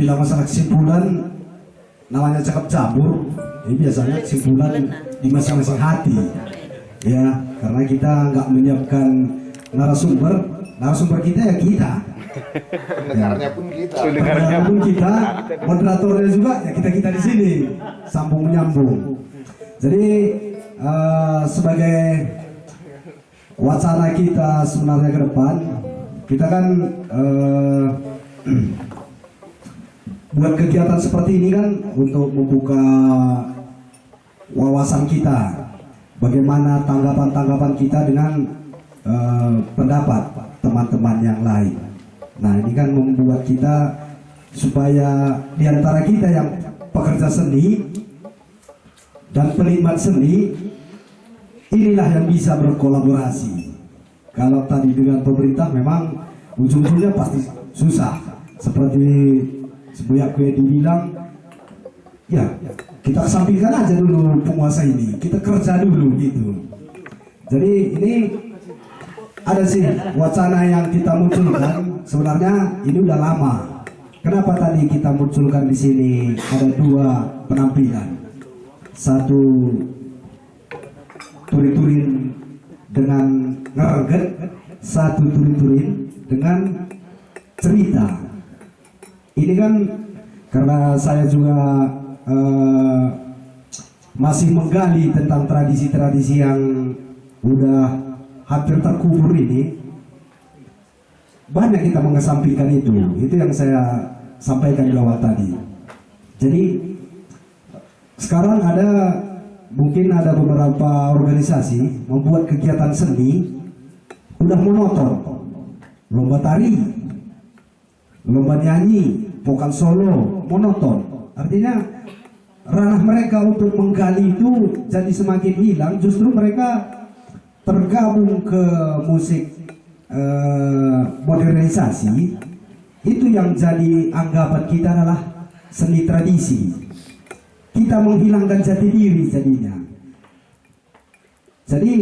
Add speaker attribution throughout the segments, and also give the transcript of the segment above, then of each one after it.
Speaker 1: bila masalah kesimpulan namanya cakap cabur, ini biasanya kesimpulan di masing-masing hati, ya, karena kita nggak menyiapkan narasumber kita ya kita,
Speaker 2: pendengarnya pun kita,
Speaker 1: moderatornya juga ya kita di sini, sambung menyambung. Jadi sebagai wacana kita sebenarnya ke depan, kita kan buat kegiatan seperti ini kan untuk membuka wawasan kita, bagaimana tanggapan-tanggapan kita dengan pendapat teman-teman yang lain. Nah, ini kan membuat kita supaya diantara kita yang pekerja seni dan penikmat seni, inilah yang bisa berkolaborasi. Kalau tadi dengan pemerintah memang ujung-ujungnya pasti susah. Seperti Buya Kuyedi bilang, ya kita kesampingkan aja dulu penguasa ini, kita kerja dulu gitu. Jadi ini ada sih wacana yang kita munculkan, sebenarnya ini udah lama. Kenapa tadi kita munculkan di sini ada dua penampilan, satu turin-turin dengan ngereget, satu turin-turin dengan cerita. Ini kan karena saya juga masih menggali tentang tradisi-tradisi yang udah hampir terkubur ini, banyak kita mengesampingkan itu yang saya sampaikan di awal tadi. Jadi sekarang mungkin ada beberapa organisasi membuat kegiatan seni udah monoton, lomba tari, lomba nyanyi, vokal solo, monoton. Artinya ranah mereka untuk menggali itu jadi semakin hilang. Justru mereka tergabung ke musik modernisasi. Itu yang jadi anggapan kita adalah seni tradisi. Kita menghilangkan jati diri jadinya. Jadi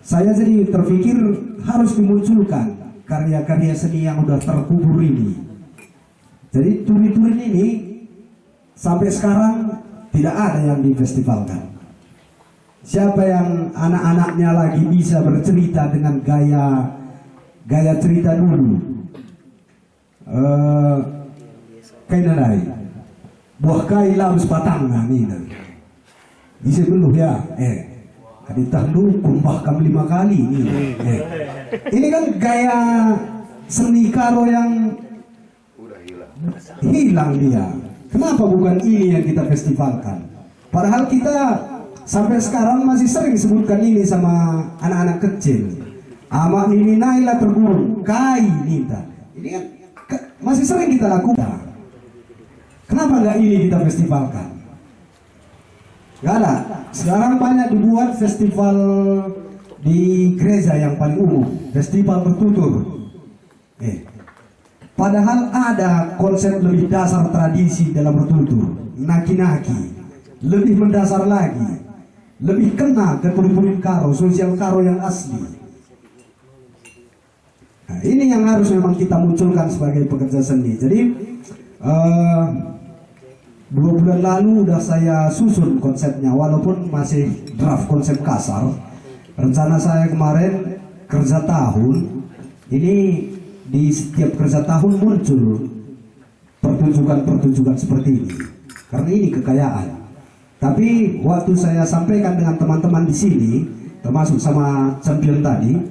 Speaker 1: saya jadi terpikir harus dimunculkan karya-karya seni yang udah terkubur ini. Jadi turin-turin ini sampai sekarang tidak ada yang difestivalkan. Siapa yang anak-anaknya lagi bisa bercerita dengan gaya cerita dulu, kainanai buah kai laus patangan ini bisa dulu ya, kaditah lu kumpahkan 5 kali ini. Ini kan gaya seni karo yang hilang dia. Kenapa bukan ini yang kita festivalkan? Padahal kita sampai sekarang masih sering sebutkan ini sama anak-anak kecil. Amak nini naila tergurung kai nita. Ini kan masih sering kita lakukan. Kenapa nggak ini kita festivalkan? Gak ada. Sekarang banyak dibuat festival di gereja yang paling umum, festival bertutur. Padahal ada konsep lebih dasar tradisi dalam bertutur, naki-naki, lebih mendasar lagi, lebih kena ke turin karo, sosial karo yang asli. Nah, ini yang harus memang kita munculkan sebagai pekerja seni. Jadi 2 bulan lalu udah saya susun konsepnya, walaupun masih draft konsep kasar. Rencana saya kemarin kerja tahun ini, di setiap kerja tahun muncul pertunjukan-pertunjukan seperti ini, karena ini kekayaan. Tapi waktu saya sampaikan dengan teman-teman di sini, termasuk sama champion tadi,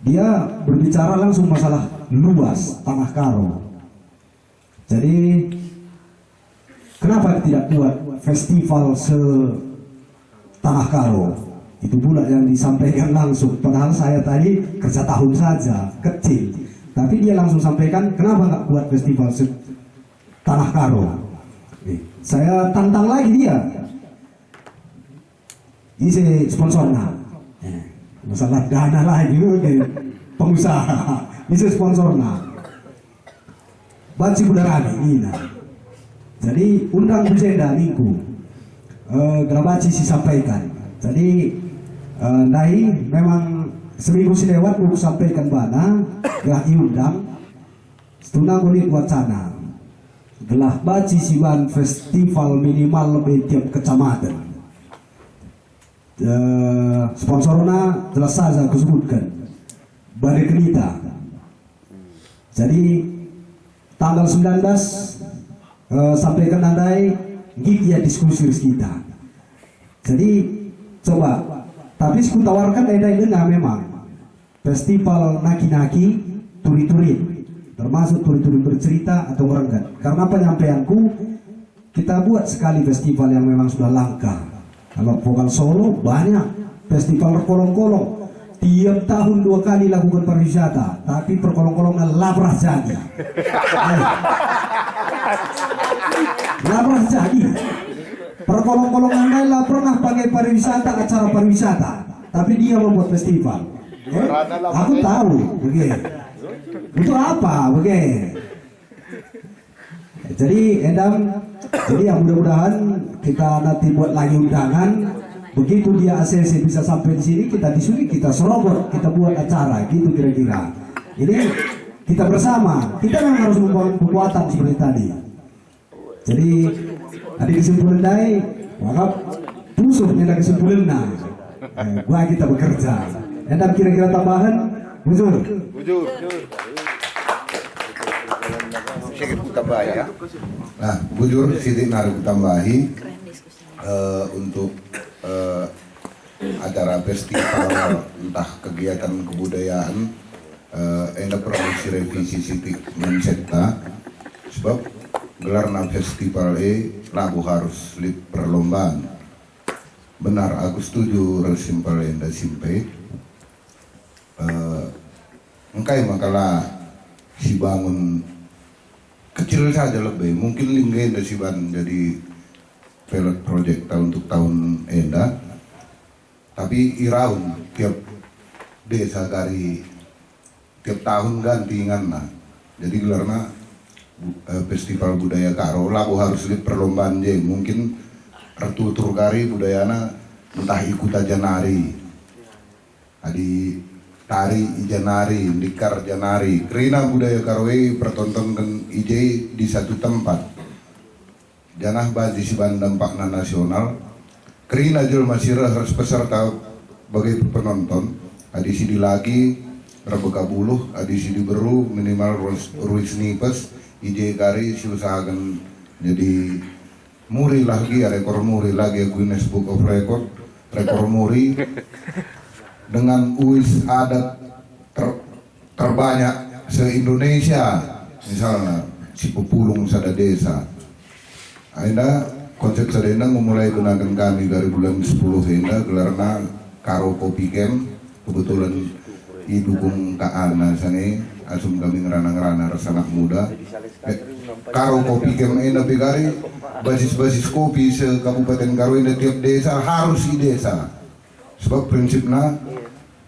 Speaker 1: dia berbicara langsung masalah luas tanah karo. Jadi kenapa tidak buat festival tanah karo? Itu pula yang disampaikan langsung. Padahal saya tadi kerja tahun saja, kecil. Tapi dia langsung sampaikan, kenapa nggak buat festival tanah karo? Saya tantang lagi dia. Ini sponsornya. Masalah dana lagi, pengusaha. Ini sponsornya. Banci Budarani ini. Jadi undang bujenda minggu. Grabaci disampaikan. Jadi Nai memang seminggu lewat aku sampaikan bana gak diundang setuna kulit wacana gelah baci siban festival minimal lebih tiap kecamatan. Sponsornya jelas saja aku sebutkan Badai Kenita. Jadi tanggal 19 sampai ke Nandai ya diskusi kita. Jadi coba, tapi aku tawarkan edai dengar memang festival naki-naki turi-turi, termasuk turi-turi bercerita atau merenggan. Karena penyampaianku, kita buat sekali festival yang memang sudah langka. Kalau vokal solo banyak, festival berkolong-kolong. Tiap tahun 2 kali lakukan pariwisata, tapi perkolong-kolongan labrak jadi. Labrak jadi. Perkolong-kolongan lain lah pernah pakai pariwisata, acara pariwisata, tapi dia membuat festival. Aku tahu, begitu. Itu apa, begitu. Jadi ya mudah-mudahan kita nanti buat lagi undangan. Begitu dia ACC bisa sampai di sini, kita di sini kita serobot, kita buat acara, gitu kira-kira. Ini kita bersama, kita memang harus membangun kekuatan seperti tadi. Jadi ada kesimpulan dari, maka pusuknya ada kesimpulan gua kita bekerja. Dan kira-kira tambahan, bujur.
Speaker 2: Sedikit tambah ya.
Speaker 3: Nah, bujur sidik narik tambahi untuk acara festival entah kegiatan kebudayaan enda produksi revisi sidik mensekta sebab gelarna festival lagu harus lip perlombaan. Benar, aku setuju resimpel enda simpe. Engkai makalah si bangun kecil saja lebih, mungkin lingga enda si ban jadi pilot project untuk tahun enda, tapi iraun tiap desa kari tiap tahun gantingan nah. Jadi gelarna festival budaya karo lagu harus di perlombaan je, mungkin tertutur kari budayana entah ikut aja nari, adi tari ijanari, dikar janari, kerina budaya karwe pertontonkan ije di satu tempat. Janah baji si bandang pakna nasional, kerina jul masih harus peserta bagi penonton. Adi sidi lagi Rabuka buluh, adi sidi beru minimal ruis nipes, ije kari si usahakan jadi muri lagi, rekor muri lagi Guinness Book of Record, rekor muri dengan uis adat terbanyak se-Indonesia, misalnya si pepulung sada desa. Aina konsep sadena memulai gunakan kami dari bulan 10 hingga gelarna Karo Kopi Camp, kebetulan idukung Kak Ana sane asum kami ngerana-ngerana rasa anak muda. Karo Kopi Camp ena bigari basis-basis kopi se Kabupaten Karo ena tiap desa harus di desa. Sebab prinsipnya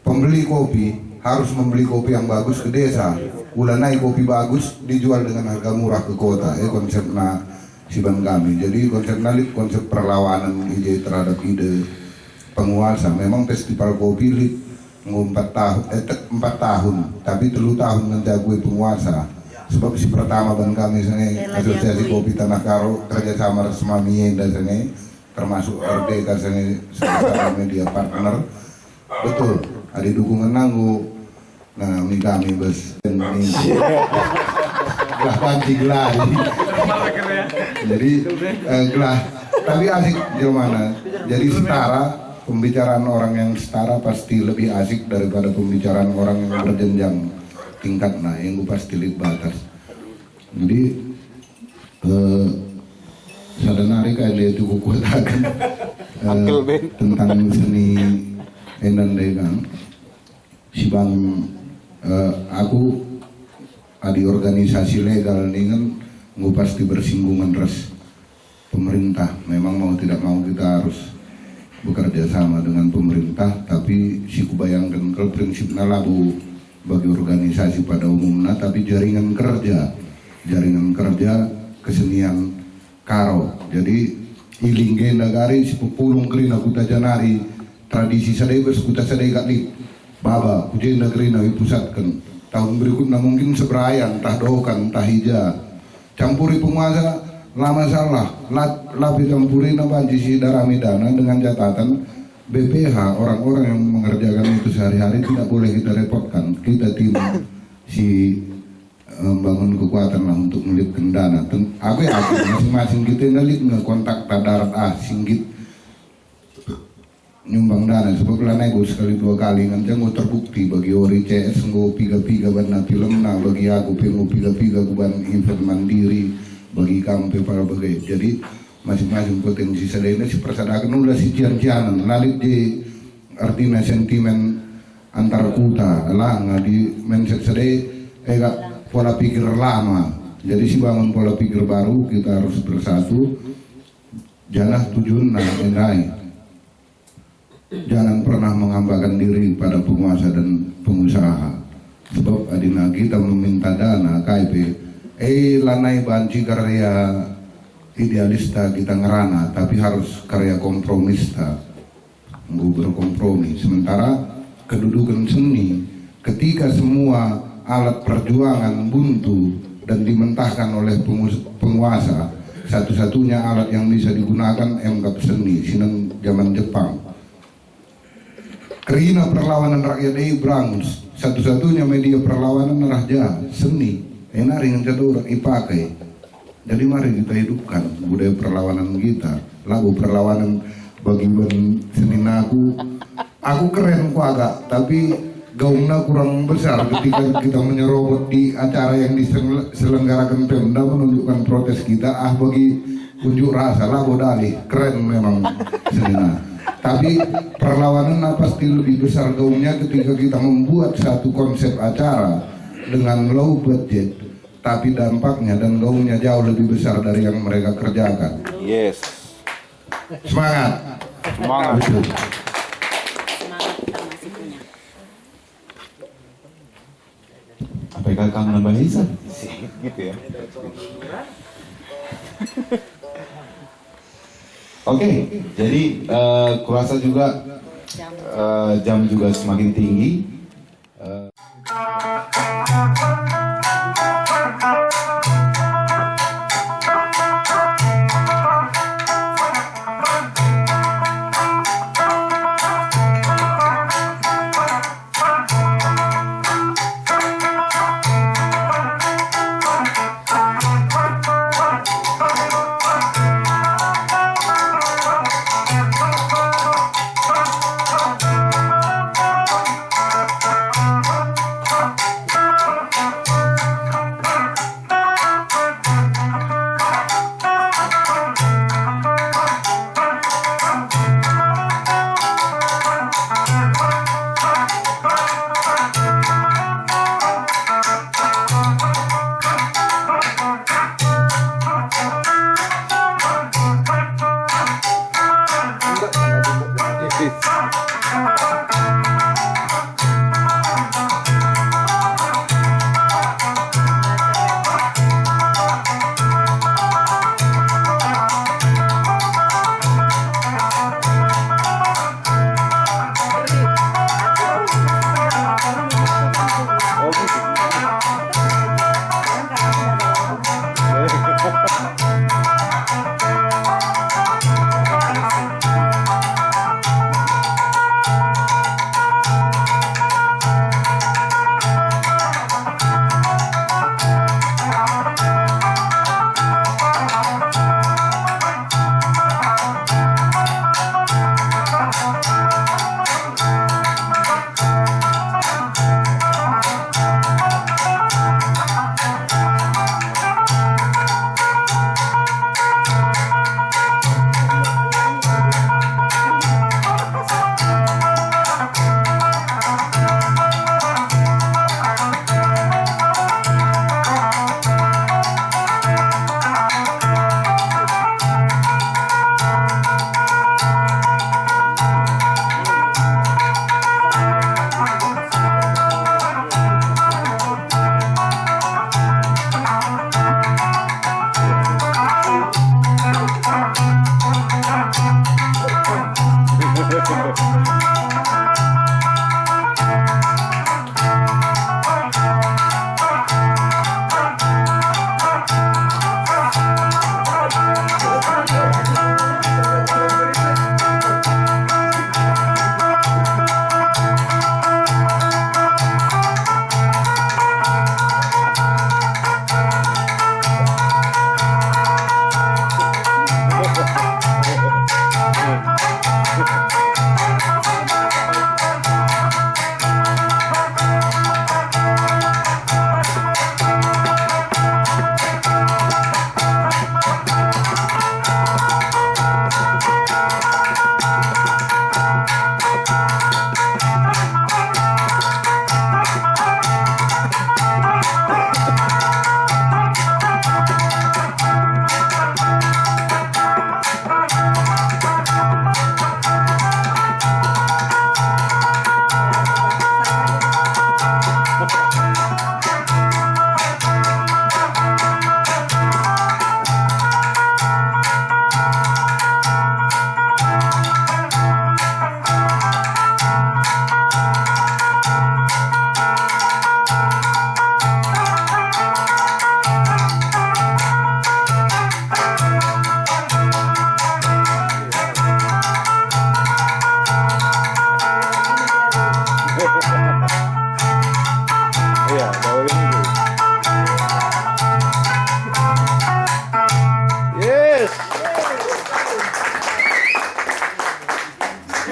Speaker 3: pembeli kopi harus membeli kopi yang bagus ke desa. Ulanai kopi bagus dijual dengan harga murah ke kota. Konsepnya siban kami. Jadi konsep perlawanan ide terhadap ide penguasa. Memang festival kopi 4 tahun, tapi 3 tahun menjagui penguasa. Sebab si pertama ban kami sini Asosiasi Kopi Tanah Karo kerjasama Resmami dan sini termasuk RD sini sebagai media partner. Betul, ada dukungan nanggu. Nah, ini kami bos ini gelah gelah. Jadi gelah, tapi asik gimana? Jadi setara, pembicaraan orang yang setara pasti lebih asik daripada pembicaraan orang yang berjenjang tingkat. Nah, yang pasti lebih batas. Jadi sadanari kali itu kukuatakan tentang seni enan dengan si bang aku di organisasi legal ini kan nggak pasti bersinggungan res pemerintah. Memang mau tidak mau kita harus bekerja sama dengan pemerintah, tapi si kubayangkan kalau prinsipnya labu bagi organisasi pada umumnya, tapi jaringan kerja kesenian karo. Jadi ilingge nagari si pepulung kerina kuta janari tradisi sadai bersekuta sadai kali baba kujai negeri nawi pusatkan tahun berikutnya mungkin seberayan entah dokan entah hija Campuri penguasa lama salah, lapi campuri nabanci si Daramidana dengan catatan BPH, orang-orang yang mengerjakan itu sehari-hari tidak boleh kita repotkan. Kita tim si bangun kekuatan lah untuk melipkan dana. Aku yakin masing-masing kita ngelit kontak darat singgit nyumbang dana sebab lah nego sekali 2 kali nanti mau terbukti bagi ori CS nggo piga-piga ban film na bagi aku pengu piga-piga ban event mandiri bagi kamu para bagai. Jadi masing-masing potensi sadayana si persadakan ulah si cian-cianan lalit di artinya sentimen antar kuta lah di mindset sadaya pola pikir lama. Jadi si bangun pola pikir baru, kita harus bersatu. Jangan tujuan endai. Jangan pernah menghambakan diri pada penguasa dan pengusaha. Sebab adina kita meminta dana KIP. Lanai banci karya idealista kita ngerana, tapi harus karya kompromista. Berkompromi. Sementara kedudukan seni, ketika semua alat perjuangan buntu dan dimentahkan oleh penguasa, satu-satunya alat yang bisa digunakan MK seni sinang zaman Jepang. Kerina perlawanan rakyat berangus, satu-satunya media perlawanan raja seni. Enak ringan orang ipakai. Jadi mari kita hidupkan budaya perlawanan kita. Lagu perlawanan bagi seni aku keren ku agak, tapi gaungnya kurang besar ketika kita menyerobot di acara yang diselenggarakan Pemda menunjukkan protes kita. Bagi unjuk rasa lah bodali keren memang senina. Tapi perlawanan pasti lebih besar gaungnya ketika kita membuat satu konsep acara dengan low budget, tapi dampaknya dan gaungnya jauh lebih besar dari yang mereka kerjakan.
Speaker 2: Yes.
Speaker 3: Semangat.
Speaker 2: Semangat.
Speaker 3: Betul.
Speaker 4: Semangat kita masih punya.
Speaker 5: Apa yang kangen nambah Isan?
Speaker 2: Gitu ya.
Speaker 5: Oke, jadi kurasa juga jam juga semakin tinggi.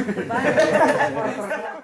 Speaker 6: Bye.